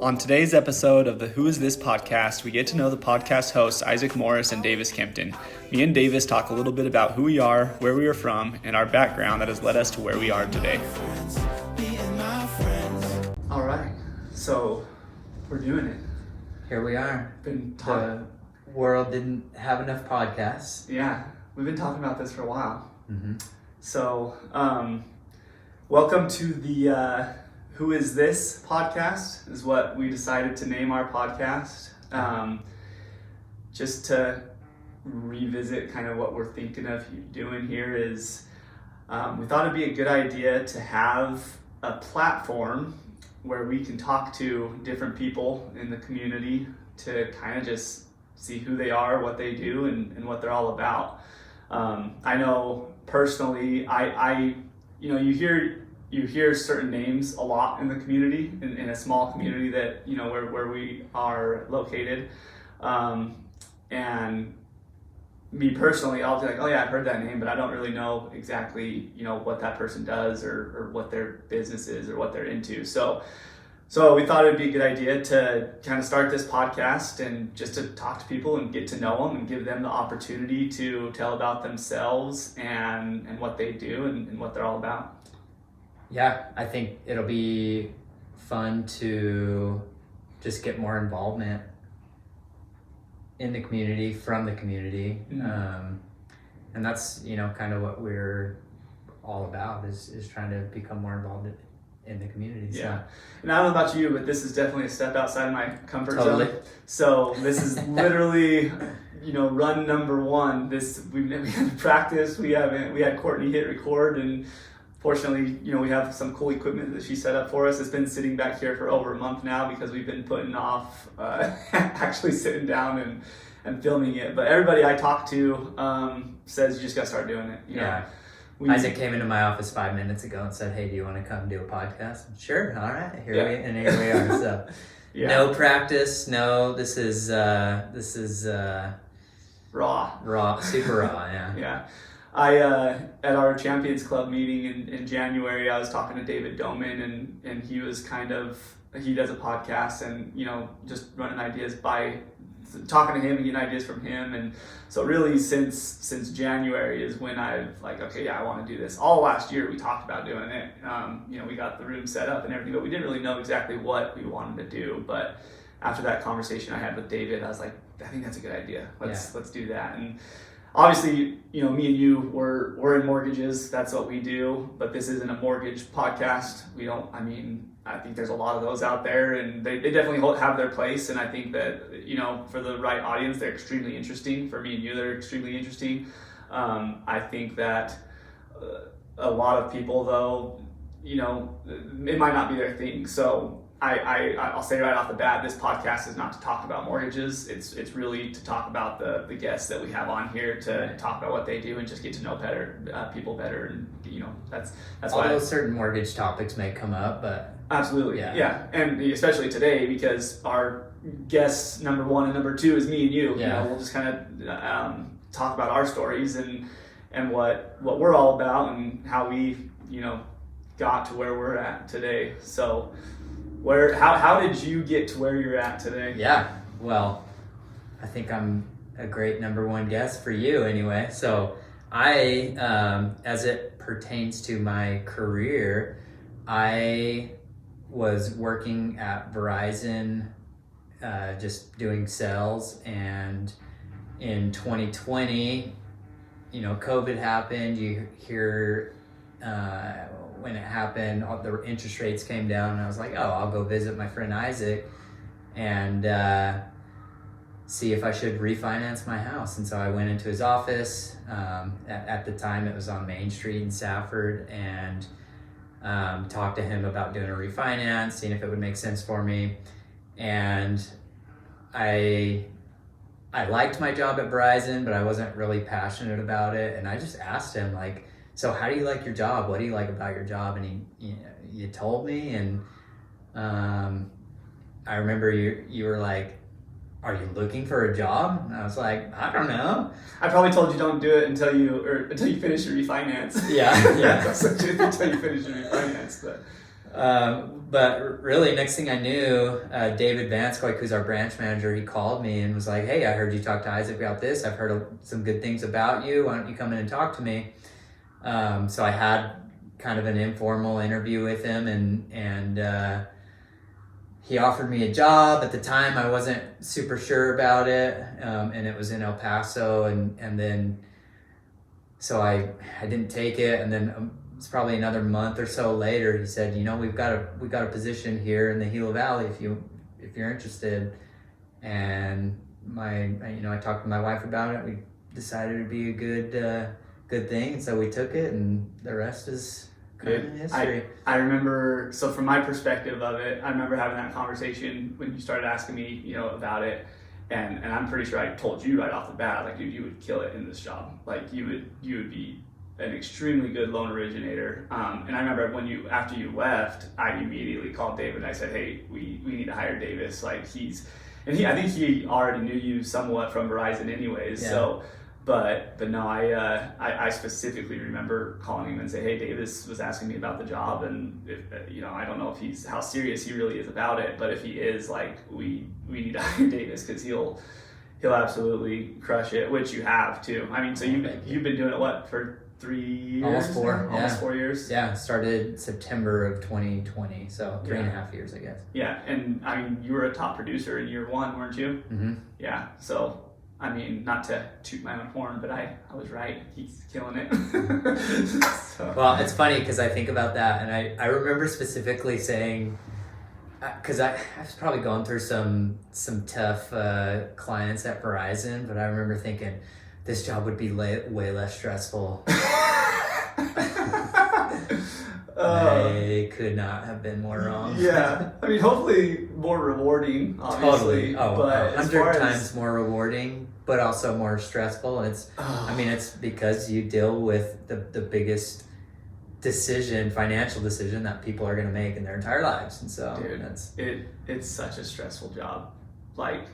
On today's episode of the Who Is This podcast, we get to know the podcast hosts Isaac Morris and Davis Kempton. Me and Davis talk a little bit about who we are, where we are from, and our background that has led us to where we are today. All right, so we're doing it. Here we are. The world didn't have enough podcasts. Yeah, we've been talking about this for a while. Mm-hmm. So, welcome to the Who Is This podcast is what we decided to name our podcast. Just to revisit kind of what we're thinking of doing here is we thought it'd be a good idea to have a platform where we can talk to different people in the community to kind of just see who they are, what they do, and what they're all about. I know personally, you hear certain names a lot in the community, in a small community that, where we are located. And me personally, I'll be like, oh yeah, I've heard that name, but I don't really know exactly, what that person does or what their business is or what they're into. So we thought it'd be a good idea to kind of start this podcast and just to talk to people and get to know them and give them the opportunity to tell about themselves and what they do and what they're all about. Yeah, I think it'll be fun to just get more involvement in the community, from the community. Mm-hmm. And that's, kind of what we're all about is trying to become more involved in the community. Yeah. And I don't know about you, but this is definitely a step outside of my comfort Totally. zone. So this is literally, run number one. We had practice. We had Courtney hit record, and fortunately, we have some cool equipment that she set up for us. It's been sitting back here for over a month now because we've been putting off actually sitting down and filming it. But everybody I talk to says you just got to start doing it. Yeah. Isaac came into my office 5 minutes ago and said, "Hey, do you want to come do a podcast?" Sure. All right. Here we are. So, yeah. No practice. No. This is raw, super raw. Yeah. Yeah. I at our Champions Club meeting in January, I was talking to David Doman, and he was he does a podcast and just running ideas by talking to him and getting ideas from him. And so really since January is when I've I want to do this. All last year we talked about doing it. We got the room set up and everything, but we didn't really know exactly what we wanted to do. But after that conversation I had with David, I was like, I think that's a good idea. Let's do that. And obviously, me and you, we're in mortgages. That's what we do. But this isn't a mortgage podcast. I think there's a lot of those out there, and they definitely have their place. And I think that, for the right audience, they're extremely interesting. For me and you, they're extremely interesting. I think that a lot of people, though, it might not be their thing. So I'll say right off the bat, this podcast is not to talk about mortgages. It's really to talk about the guests that we have on here, to talk about what they do and just get to know people better. And that's why although certain mortgage topics may come up, but absolutely, yeah, and especially today because our guests number one and number two is me and you. Yeah. We'll just kind of talk about our stories and what we're all about and how we got to where we're at today. So. How did you get to where you're at today? Yeah, well, I think I'm a great number one guest for you anyway. So I, as it pertains to my career, I was working at Verizon, just doing sales, and in 2020, COVID happened. You hear when it happened, all the interest rates came down, and I was like, oh, I'll go visit my friend Isaac and see if I should refinance my house. And so I went into his office. At the time, it was on Main Street in Safford, and talked to him about doing a refinance, seeing if it would make sense for me. And I liked my job at Verizon, but I wasn't really passionate about it. And I just asked him, so how do you like your job? What do you like about your job? And he told me, and I remember you were like, are you looking for a job? And I was like, I don't know. I probably told you don't do it until you finish your refinance. Yeah. Until you finish your refinance. But But really, next thing I knew, David Vanscoy, who's our branch manager, he called me and was like, "Hey, I heard you talk to Isaac about this. I've heard some good things about you. Why don't you come in and talk to me?" So I had kind of an informal interview with him, and he offered me a job. At the time, I wasn't super sure about it, and it was in El Paso, and then so I didn't take it, and then it's probably another month or so later, he said, we've got a position here in the Gila Valley if you're interested. And I talked to my wife about it. We decided it'd be a good thing, and so we took it, and the rest is kind of history. I remember, so from my perspective of it, I remember having that conversation when you started asking me, about it. And I'm pretty sure I told you right off the bat, like, dude, you would kill it in this job. Like, you would be an extremely good loan originator. And I remember after you left, I immediately called David and I said, "Hey, we need to hire Davis." Like, I think he already knew you somewhat from Verizon anyways. Yeah. So, but no, I specifically remember calling him and say, "Hey, Davis was asking me about the job, and if, I don't know if how serious he really is about it, but if he is, like, we need to hire Davis because he'll absolutely crush it," which you have too. I mean, so you've been doing it for 3 years? Almost 4. Yeah. Almost 4 years. Yeah, started September of 2020, so 3.5 years, I guess. Yeah, and I mean, you were a top producer in year 1, weren't you? Mm-hmm. Yeah, so. I mean, not to toot my own horn, but I was right. He's killing it. So. Well, it's funny because I think about that, and I remember specifically saying, because I was probably going through some tough clients at Verizon, but I remember thinking this job would be way less stressful. I could not have been more wrong. Yeah, I mean, hopefully more rewarding, obviously. Totally. Oh, but 100 times more rewarding, but also more stressful. And it's because you deal with the biggest financial decision that people are going to make in their entire lives. And so, dude, it's such a stressful job. Like,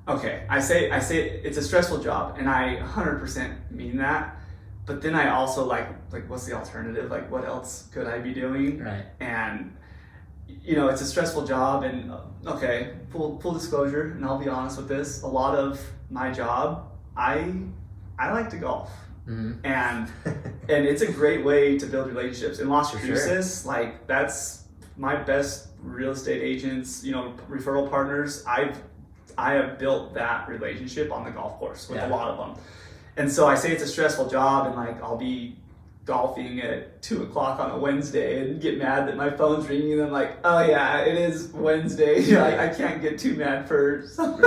okay, I say it's a stressful job, and I 100% mean that. But then I also like what's the alternative? Like, what else could I be doing? Right. And it's a stressful job. And okay, full disclosure, and I'll be honest with this. A lot of my job, I like to golf, mm-hmm. and it's a great way to build relationships. In Las Cruces, sure. Like, that's my best real estate agents, referral partners. I have built that relationship on the golf course with a lot of them. And so I say it's a stressful job, and like, I'll be golfing at 2:00 on a Wednesday and get mad that my phone's ringing, and I'm like, oh yeah, it is Wednesday. I can't get too mad for something.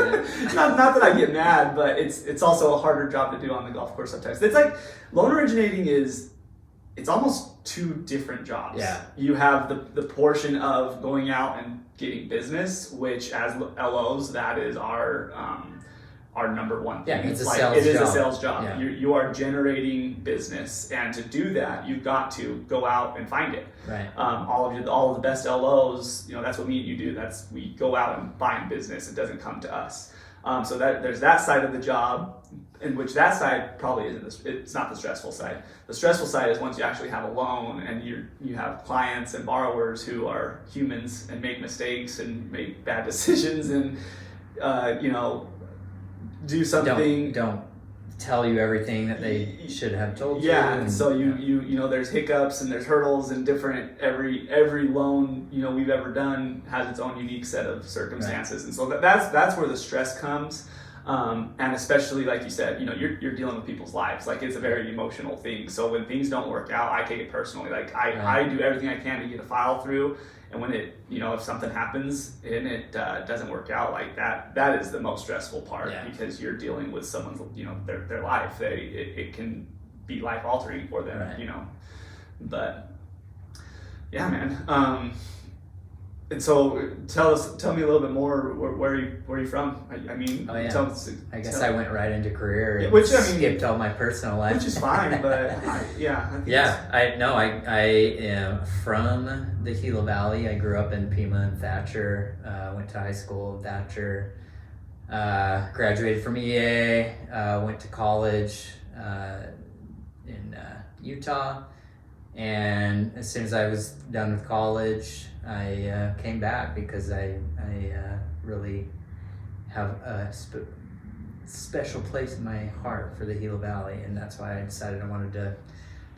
not that I get mad, but it's also a harder job to do on the golf course sometimes. It's like loan originating it's almost 2 different jobs. Yeah. You have the portion of going out and getting business, which as LOs, that is our number one thing. Yeah, it's a like, sales it is job. A sales job. Yeah. You are generating business, and to do that, you've got to go out and find it. Right. All of the best LOs, that's what me and you do. We go out and find business. It doesn't come to us. So that there's that side of the job, in which that side probably isn't. It's not the stressful side. The stressful side is once you actually have a loan and you have clients and borrowers who are humans and make mistakes and make bad decisions and do something. Don't tell you everything that they should have told you. Yeah, and so you there's hiccups and there's hurdles and different every loan we've ever done has its own unique set of circumstances, right. And so that's where the stress comes. And especially like you said, you're dealing with people's lives. Like, it's a very emotional thing. So when things don't work out, I take it personally. Like, I do everything I can to get a file through. And when it, if something happens and it doesn't work out, like that is the most stressful part, because you're dealing with someone's, their life. It can be life altering for them, right. But yeah, man. And so tell me a little bit more. Where are you from? I mean, I guess I went right into career and skipped all my personal life, which is fine. But I am from the Gila Valley. I grew up in Pima and Thatcher. Went to high school in Thatcher. Graduated from EA. Went to college in Utah. And as soon as I was done with college, I came back because I really have a special place in my heart for the Gila Valley, and that's why I decided I wanted to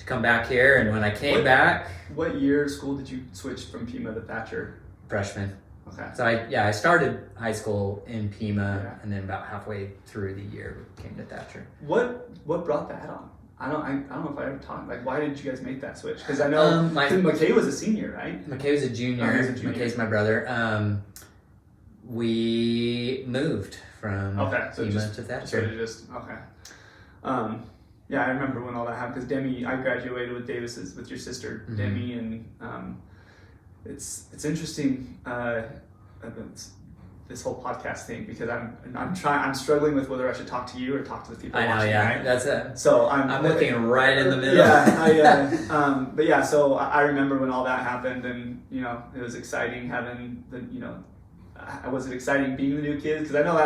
come back here. And when I came back, what year of school did you switch from Pima to Thatcher? Freshman. Okay. So I started high school in Pima, and then about halfway through the year came to Thatcher. What brought that on? I don't know if I ever talked. Like, why did you guys make that switch? Because I know McKay was a senior, right? McKay was a junior. McKay's my brother. We moved from Pima to Thatcher. Yeah, I remember when all that happened, because Demi, I graduated with with your sister Demi, and it's interesting this whole podcast thing, because I'm struggling with whether I should talk to you or talk to the people watching. Right? That's it. So I'm looking right in the middle. Yeah, but yeah, so I remember when all that happened, and it was exciting having was it exciting being the new kid? Because I know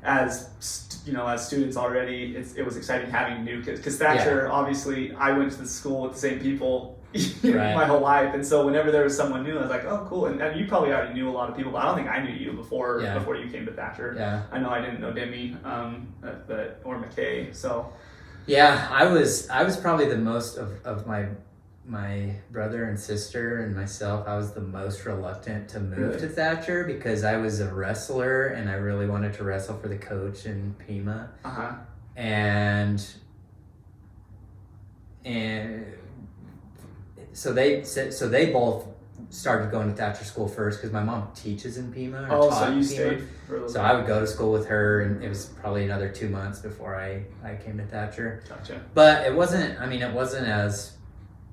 as students already, it was exciting having new kids. Because Thatcher, obviously, I went to the school with the same people my whole life, and so whenever there was someone new, I was like, oh, cool. And you probably already knew a lot of people, but I don't think I knew you before you came to Thatcher. Yeah. I know I didn't know Demi, or McKay. So. Yeah, I was probably the most of my brother and sister and myself. I was the most reluctant to move to Thatcher because I was a wrestler and I really wanted to wrestle for the coach in Pima. And so they both started going to Thatcher school first because my mom teaches in Pima. So you stayed for a little bit. So I would go to school with her, and it was probably another 2 months before I came to Thatcher. Gotcha. But it wasn't as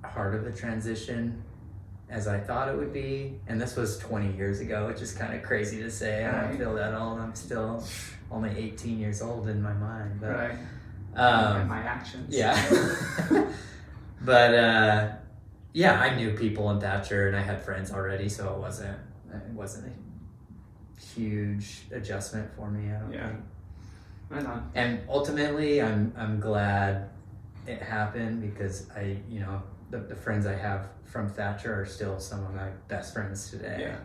hard of a transition as I thought it would be. And this was 20 years ago, which is kind of crazy to say. I don't feel that old. I'm still only 18 years old in my mind. But, and my actions. Yeah. But yeah, I knew people in Thatcher and I had friends already, so it wasn't a huge adjustment for me, I don't think. Right on. And ultimately, I'm glad it happened because the friends I have from Thatcher are still some of my best friends today. Yeah,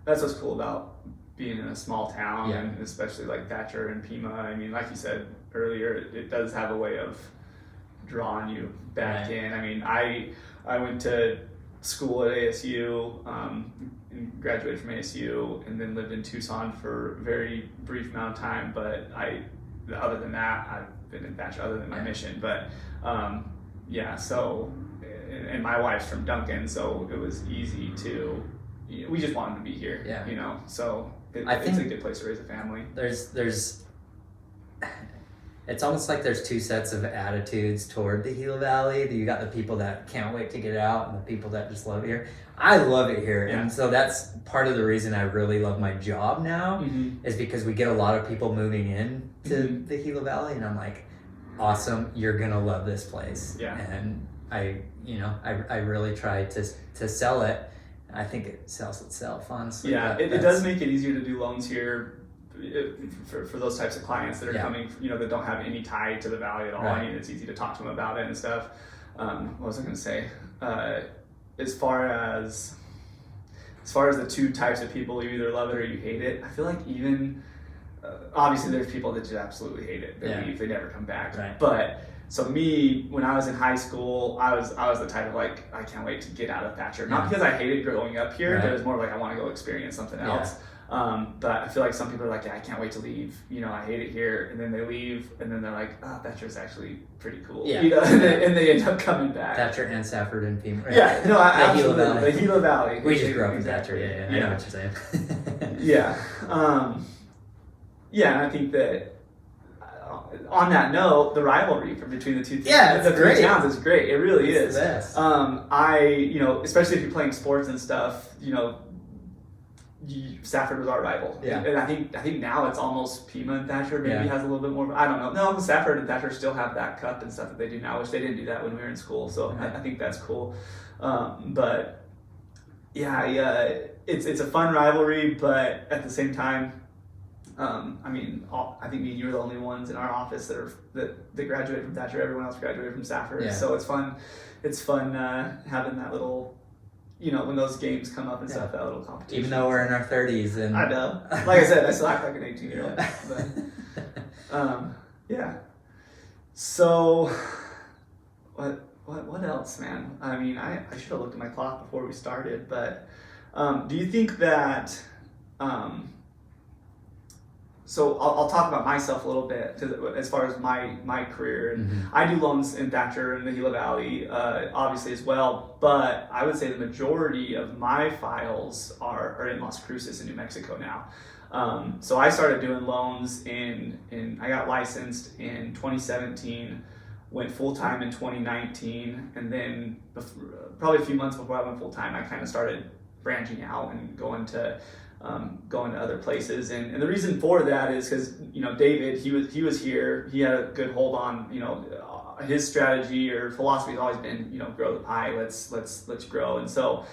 that's what's cool about being in a small town, and especially like Thatcher and Pima. I mean, like you said earlier, it does have a way of drawing you back in. I mean, I went to school at ASU, and graduated from ASU, and then lived in Tucson for a very brief amount of time. But other than that, I've been in Thatcher other than my mission. But so, and my wife's from Duncan, so it was easy to. We just wanted to be here. So it's a good place to raise a family. There's. It's almost like there's two sets of attitudes toward the Gila Valley. You got the people that can't wait to get out and the people that just love it here. I love it here. And so that's part of the reason I really love my job now is because we get a lot of people moving in to the Gila Valley, and I'm like, awesome, you're going to love this place. Yeah. And I really try to sell it. I think it sells itself, honestly. Yeah, it does make it easier to do loans here. For those types of clients that are coming, that don't have any tie to the valley at all. I mean, it's easy to talk to them about it and stuff. What was I going to say? As far as the two types of people, you either love it or you hate it. I feel like even obviously there's people that just absolutely hate it. They leave, they never come back. Right. But so me, when I was in high school, I was the type of like, I can't wait to get out of Thatcher. Not because I hated growing up here, but it was more like I want to go experience something else. But I feel like some people are like, I can't wait to leave. I hate it here. And then they leave, and then they're like, oh, Thatcher's actually pretty cool. Yeah. And they end up coming back. Thatcher and Safford and Pima. Right? Yeah, no, absolutely. The Gila Valley. We just grew up in Thatcher. Yeah. I know what you're saying. And I think that on that note, the rivalry between the two the three towns is great. It really is. The best. Especially if you're playing sports and stuff, Safford was our rival. Yeah. And I think now it's almost Pima and Thatcher maybe has a little bit more. I don't know. No, Safford and Thatcher still have that cup and stuff that they do now, which they didn't do that when we were in school. So I think that's cool. But it's a fun rivalry, but at the same time, I think me and you were the only ones in our office that graduated from Thatcher. Everyone else graduated from Stafford. Yeah. So it's fun. It's fun having that little, when those games come up and stuff, that little competition. Even though we're in our 30s. And I know. Like I said, I still act like an 18-year-old. But, yeah. So, what else, man? I should have looked at my clock before we started, but do you think that... So I'll talk about myself a little bit as far as my career. And I do loans in Thatcher and the Gila Valley, obviously as well. But I would say the majority of my files are in Las Cruces in New Mexico now. So I started doing loans I got licensed in 2017, went full-time in 2019, and then probably a few months before I went full-time, I kind of started branching out and going to other places, and the reason for that is because David, he was here, he had a good hold on his strategy or philosophy has always been grow the pie, let's grow, and so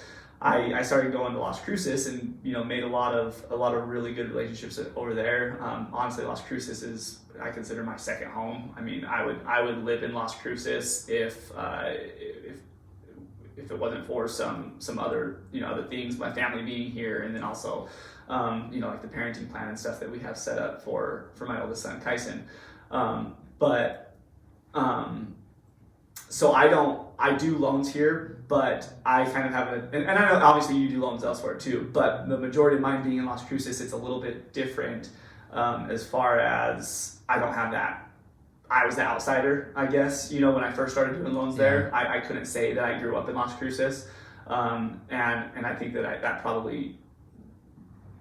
I started going to Las Cruces and made a lot of really good relationships over there. Honestly, Las Cruces is, I consider, my second home. I would live in Las Cruces if it wasn't for some other other things, my family being here, and then also like the parenting plan and stuff that we have set up for my oldest son Kyson. So I do loans here, but I kind of have and I know obviously you do loans elsewhere too, but the majority of mine being in Las Cruces, it's a little bit different as far as I don't have that. I was the outsider, I guess. When I first started doing loans there, I couldn't say that I grew up in Las Cruces, and I think that probably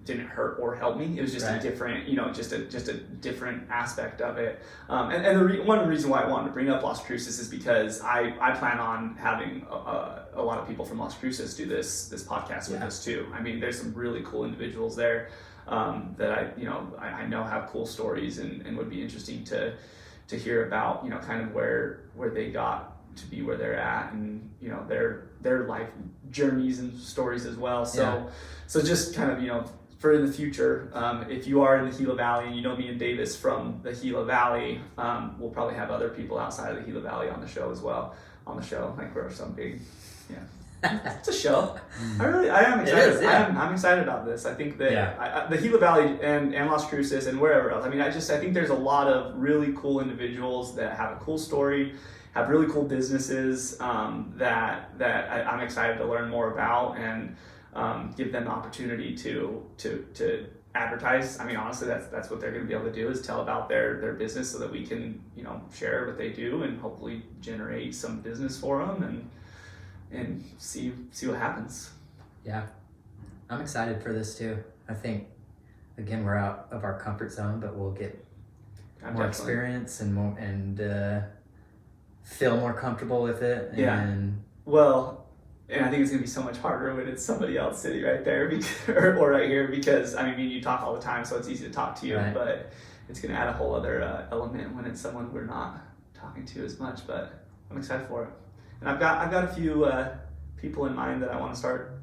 didn't hurt or help me. It was just a different, just a different aspect of it. And one reason why I wanted to bring up Las Cruces is because I plan on having a lot of people from Las Cruces do this podcast with us too. There's some really cool individuals there that I know have cool stories and would be interesting to hear about, kind of where they got to be where they're at, and their life journeys and stories as well. So just kind of for in the future, if you are in the Gila Valley and you know me and Davis from the Gila Valley, we'll probably have other people outside of the Gila Valley on the show as well. Like we're some big, it's a show. I am excited. I'm excited about this. I think that the Gila Valley and Las Cruces and wherever else. I think there's a lot of really cool individuals that have a cool story, have really cool businesses that I'm excited to learn more about and give them the opportunity to advertise. Honestly, that's what they're going to be able to do, is tell about their business so that we can share what they do and hopefully generate some business for them and see what happens. Yeah, I'm excited for this too. I think, again, we're out of our comfort zone, but we'll get more experience and more feel more comfortable with it. And I think it's going to be so much harder when it's somebody else sitting right there or right here, because you talk all the time, so it's easy to talk to you, but it's going to add a whole other element when it's someone we're not talking to as much. But I'm excited for it. And I've got a few people in mind that I want to start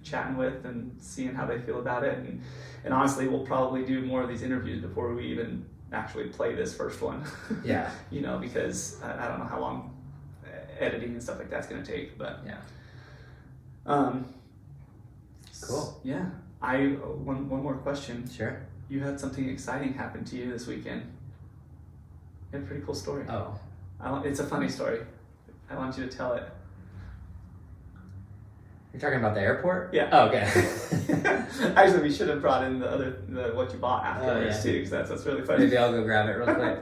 chatting with and seeing how they feel about it. And honestly, we'll probably do more of these interviews before we even actually play this first one. Yeah. Because I don't know how long editing and stuff like that's going to take. But cool. Yeah. One more question. Sure. You had something exciting happen to you this weekend. You had a pretty cool story. Oh. It's a funny story. I want you to tell it. You're talking about the airport? Yeah. Oh, okay. Actually, we should have brought in the what you bought afterwards too, because that's really funny. Maybe I'll go grab it real quick.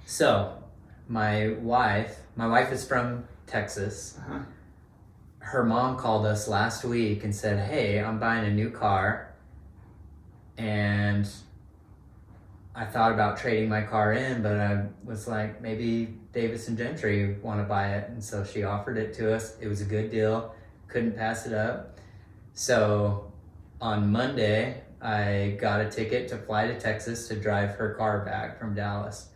So, my wife is from Texas. Uh-huh. Her mom called us last week and said, "Hey, I'm buying a new car, and I thought about trading my car in, but I was like, maybe Davis and Gentry want to buy it." And so she offered it to us. It was a good deal. Couldn't pass it up. So on Monday, I got a ticket to fly to Texas to drive her car back from Dallas.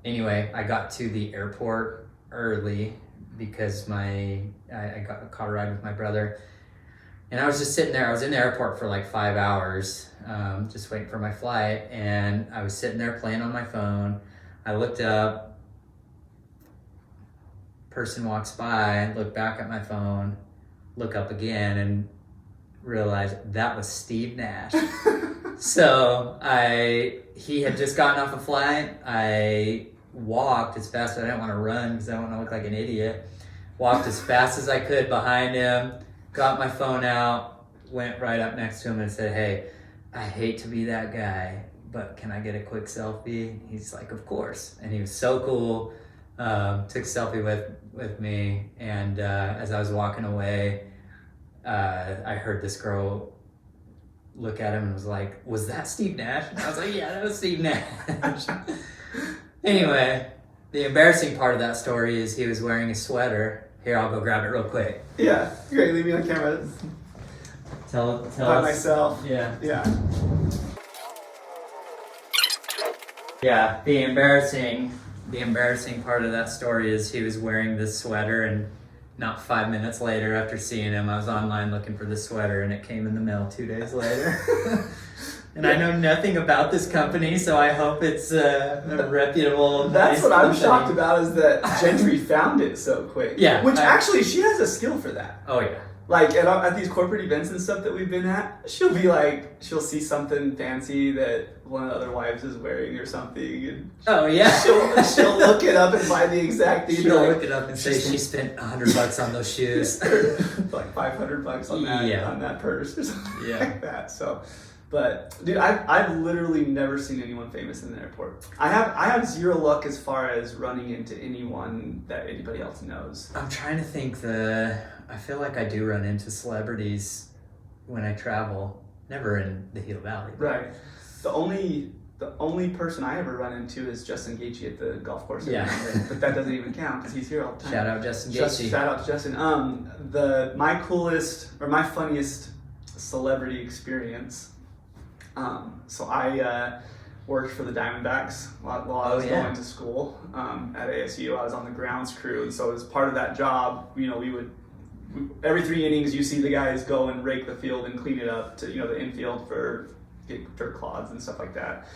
Anyway, I got to the airport early because I caught a ride with my brother. And I was just sitting there. I was in the airport for like 5 hours, just waiting for my flight. And I was sitting there playing on my phone. I looked up. Person walks by, look back at my phone, look up again, and realize that was Steve Nash. So he had just gotten off a flight. I walked as fast as I didn't want to run because I didn't want to look like an idiot. Walked as fast as I could behind him, got my phone out, went right up next to him and said, "Hey, I hate to be that guy, but can I get a quick selfie?" He's like, "Of course." And he was so cool. Took a selfie with me. And as I was walking away, I heard this girl look at him and was like, "Was that Steve Nash?" And I was like, "Yeah, that was Steve Nash." Anyway, the embarrassing part of that story is he was wearing a sweater. Here, I'll go grab it real quick. Yeah, great. Leave me on camera. Tell By us. myself. Yeah. Yeah. Yeah, the embarrassing part of that story is he was wearing this sweater, and not 5 minutes later after seeing him, I was online looking for the sweater, and it came in the mail 2 days later. And I know nothing about this company, so I hope it's a reputable. That's nice what I'm company. shocked about is that Gentry found it so quick. Yeah. Which actually, she has a skill for that. Oh, yeah. Like at these corporate events and stuff that we've been at, she'll be like, she'll see something fancy that one of the other wives is wearing or something, and Oh, yeah. she'll look it up and find the exact thing. She'll like, look it up and say she spent $100 on those shoes. like $500 on that Yeah. on that purse or something Yeah. like that. So, but dude, I've literally never seen anyone famous in the airport. I have zero luck as far as running into anyone that anybody else knows. I'm trying to think I feel like I do run into celebrities when I travel. Never in the Gila Valley. Right. The only person I ever run into is Justin Gaethje at the golf course. Yeah. But that doesn't even count because he's here all the time. Shout out Justin Gaethje. Shout out to Justin. My coolest or my funniest celebrity experience. So I worked for the Diamondbacks while I was going to school at ASU. I was on the grounds crew, and so as part of that job, we would every 3 innings you see the guys go and rake the field and clean it up to the infield for dirt clods and stuff like that,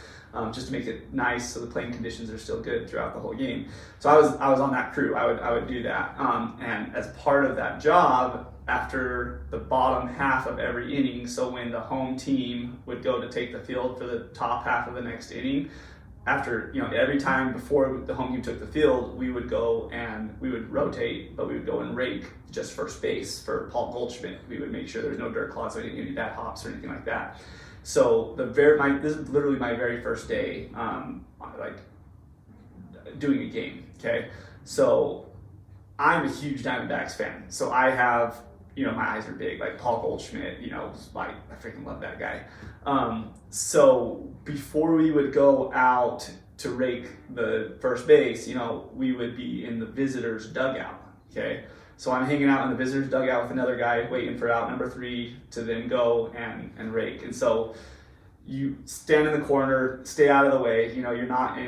just to make it nice so the playing conditions are still good throughout the whole game. So I was on that crew. I would do that, and as part of that job, after the bottom half of every inning, so when the home team would go to take the field for the top half of the next inning, after every time before the home team took the field, we would go and we would rotate, but we would go and rake just first base for Paul Goldschmidt. We would make sure there's no dirt clods, so we didn't get any bad hops or anything like that. So this is literally my very first day, like doing a game. Okay, so I'm a huge Diamondbacks fan, so I have my eyes are big, like Paul Goldschmidt. Like I freaking love that guy. So before we would go out to rake the first base, we would be in the visitors dugout. Okay. So I'm hanging out in the visitors dugout with another guy waiting for out number 3 to then go and rake. And so you stand in the corner, stay out of the way. You're not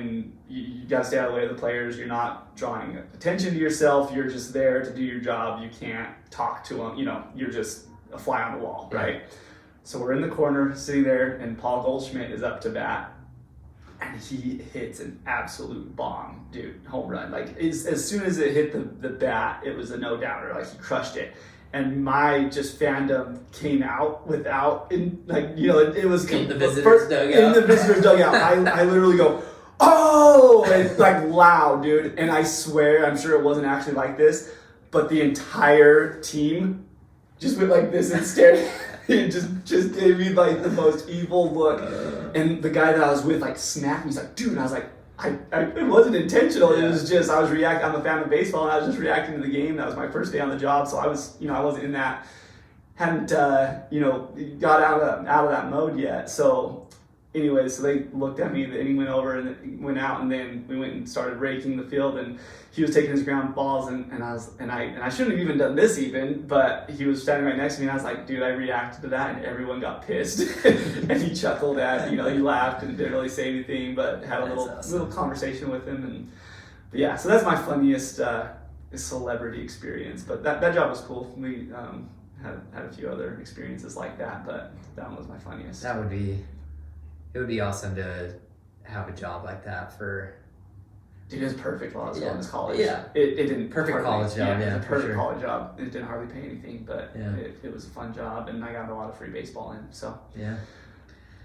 you got to stay out of the way of the players. You're not drawing attention to yourself. You're just there to do your job. You can't talk to them. You're just a fly on the wall, right? So we're in the corner sitting there, and Paul Goldschmidt is up to bat, and he hits an absolute bomb, dude, home run. Like as soon as it hit the bat, it was a no-doubter. Like he crushed it. And my just fandom came out without, it was in the visitors dugout. In the visitors dugout, I literally go, "Oh!" and like loud, dude. And I swear, I'm sure it wasn't actually like this, but the entire team just went like this and stared. He just gave me like the most evil look, and the guy that I was with like snapped me. He's like, "Dude," and I was like, it wasn't intentional. It was just I was reacting. I'm a fan of baseball, and I was just reacting to the game. That was my first day on the job, so I was, I wasn't in that, hadn't, got out of that mode yet. So, anyway, so they looked at me. The inning went over and it went out, and then we went and started raking the field. And he was taking his ground balls, and I shouldn't have even done this but he was standing right next to me, and I was like, "Dude," I reacted to that, and everyone got pissed. And he chuckled he laughed and didn't really say anything, but had a little conversation with him. But so that's my funniest celebrity experience. But that job was cool. had a few other experiences like that, but that one was my funniest. It would be awesome to have a job like that for. Dude, it was perfect while I was going to college. Yeah. It didn't Perfect college job, It was a perfect sure. college job. It didn't hardly pay anything, but it was a fun job, and I got a lot of free baseball in. So yeah.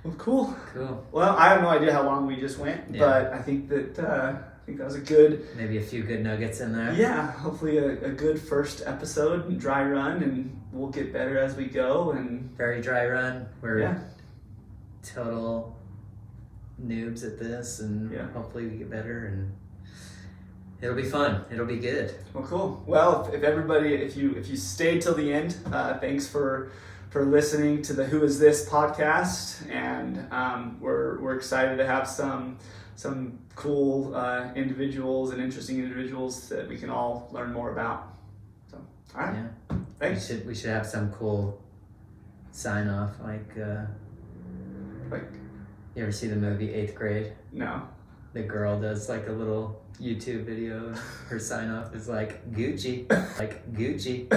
Well, cool. Cool. Well, I have no idea how long we just went, but I think that was a good. Maybe a few good nuggets in there. Yeah, hopefully a good first episode and dry run, and we'll get better as we go. And very dry run. We're total noobs at this, and hopefully we get better, and it'll be fun. It'll be good. Well, cool. Well, if everybody, if you stayed till the end, thanks for listening to the Who Is This podcast, and we're excited to have some cool individuals and interesting individuals that we can all learn more about. So, all right. Yeah. Thanks. We should have some cool sign off like you ever see the movie 8th Grade? No. The girl does like a little YouTube video. Her sign off is like Gucci, like Gucci.